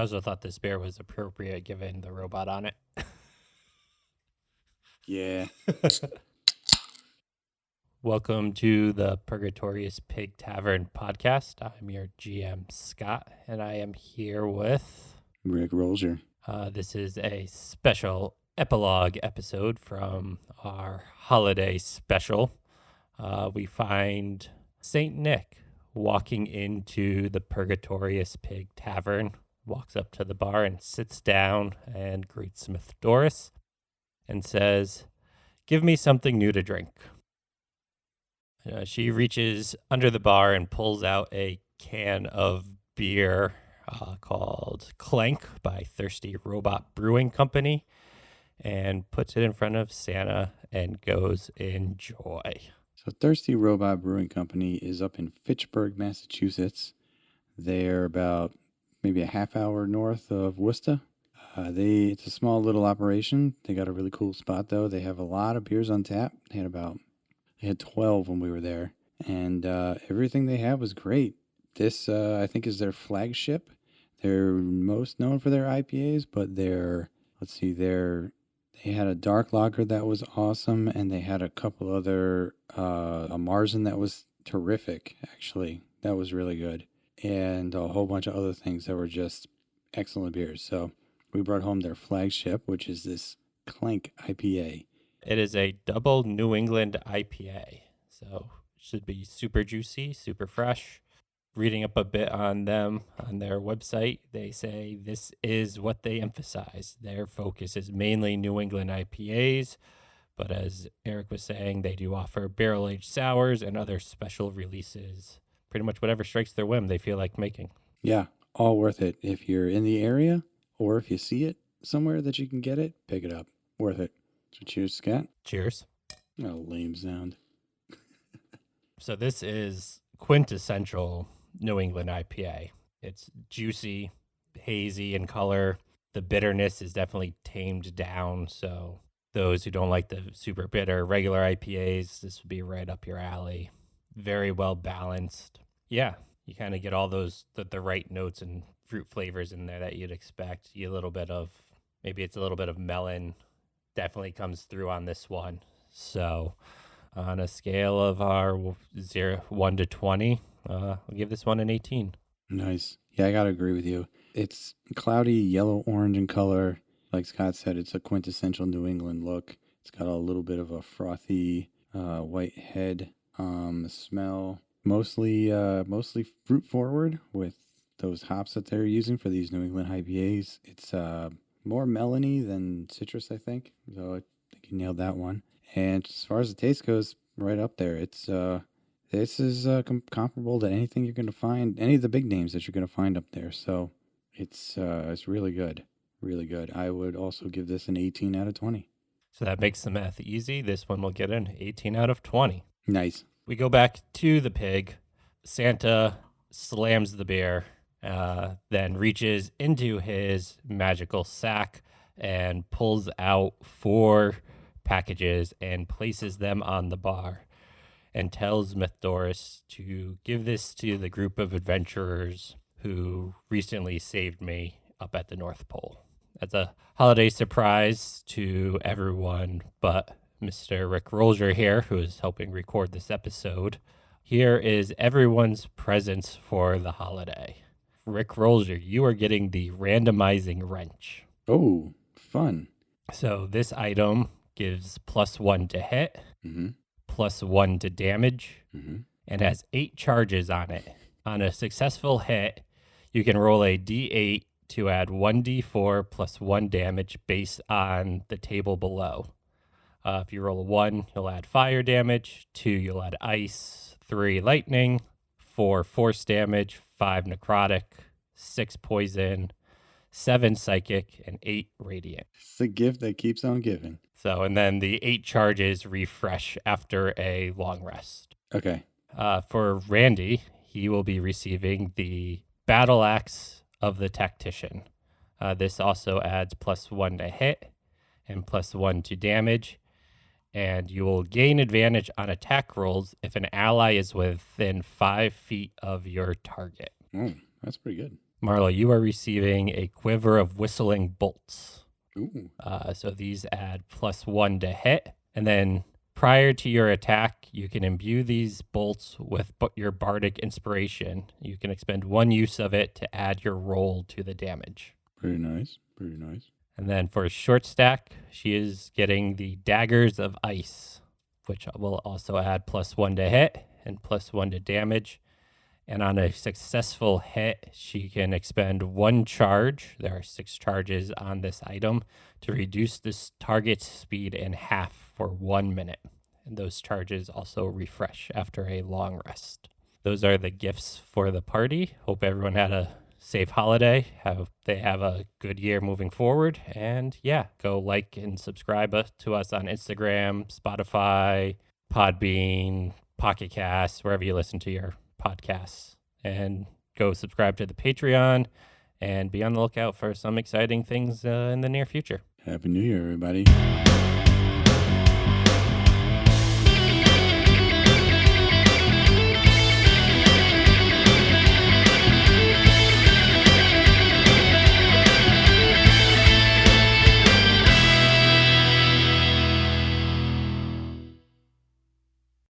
also thought this beer was appropriate given the robot on it. Yeah. Welcome to the Purgatorious Pig Tavern podcast. I'm your GM, Scott, and I am here with... Rick Rolger. This is a special epilogue episode from our holiday special. We find Saint Nick walking into the Purgatorious Pig Tavern, walks up to the bar and sits down and greets Smith Doris and says, "Give me something new to drink." She reaches under the bar and pulls out a can of beer called Clank by Thirsty Robot Brewing Company and puts it in front of Santa and goes, "Enjoy." So Thirsty Robot Brewing Company is up in Fitchburg, Massachusetts. They're about maybe a half hour north of Worcester. It's a small little operation. They got a really cool spot, though. They have a lot of beers on tap. They had 12 when we were there, and everything they have was great. This, I think, is their flagship. They're most known for their IPAs, but they had a dark lager that was awesome, and they had a couple other, a Marzen that was terrific, actually. That was really good, and a whole bunch of other things that were just excellent beers. So we brought home their flagship, which is this Clank IPA. It is a double New England IPA, so it should be super juicy, super fresh. Reading up a bit on them on their website, they say this is what they emphasize. Their focus is mainly New England IPAs, but as Eric was saying, they do offer barrel-aged sours and other special releases. Pretty much whatever strikes their whim they feel like making. Yeah, all worth it. If you're in the area or if you see it somewhere that you can get it, pick it up. Worth it. So cheers, Scott. Cheers. Oh, lame sound. So this is quintessential New England IPA. It's juicy, hazy in color. The bitterness is definitely tamed down. So those who don't like the super bitter regular IPAs, this would be right up your alley. Very well balanced. Yeah, you kind of get all those, the right notes and fruit flavors in there that you'd expect. You get a little bit of, maybe it's a little bit of melon. Definitely comes through on this one. So on a scale of our 1 to 20, I'll give this one an 18. Nice. Yeah, I got to agree with you. It's cloudy, yellow-orange in color. Like Scott said, it's a quintessential New England look. It's got a little bit of a frothy white head smell. Mostly fruit forward with those hops that they're using for these New England IPAs. It's more melony than citrus, I think. So I think you nailed that one. And as far as the taste goes, right up there. This is comparable to anything you're going to find, any of the big names that you're going to find up there. So it's really good, really good. I would also give this an 18 out of 20. So that makes the math easy. This one will get an 18 out of 20. Nice. We go back to the pig. Santa slams the beer, then reaches into his magical sack and pulls out 4 packages and places them on the bar and tells Smith Doris to give this to the group of adventurers who recently saved me up at the North Pole. As a holiday surprise to everyone but Mr. Rick Rolger here, who is helping record this episode. Here is everyone's presents for the holiday. Rick Rolger, you are getting the randomizing wrench. Oh, fun. So this item gives +1 to hit, Mm-hmm. +1 to damage, Mm-hmm. and has 8 charges on it. On a successful hit, you can roll a D8 to add 1d4 +1 damage based on the table below. If you roll a 1, you'll add fire damage, 2, you'll add ice, 3, lightning, 4, force damage, 5, necrotic, 6, poison, 7, psychic, and 8, radiant. It's the gift that keeps on giving. So, and then the 8 charges refresh after a long rest. Okay. For Randy, he will be receiving the Battle Axe of the Tactician. This also adds +1 to hit and +1 to damage. And you will gain advantage on attack rolls if an ally is within 5 feet of your target. Oh, that's pretty good. Marlo, you are receiving a quiver of whistling bolts. Ooh. So these add +1 to hit. And then prior to your attack, you can imbue these bolts with your bardic inspiration. You can expend 1 use of it to add your roll to the damage. Pretty nice. Pretty nice. And then for a short stack, she is getting the Daggers of Ice, which will also add +1 to hit and +1 to damage. And on a successful hit, she can expend 1 charge. There are 6 charges on this item to reduce this target's speed in half for 1 minute. And those charges also refresh after a long rest. Those are the gifts for the party. Hope everyone had a safe holiday. They have a good year moving forward. And yeah, go like and subscribe to us on Instagram, Spotify, Podbean, Pocket Casts, wherever you listen to your podcasts, and go subscribe to the Patreon and be on the lookout for some exciting things in the near future. Happy New Year, everybody.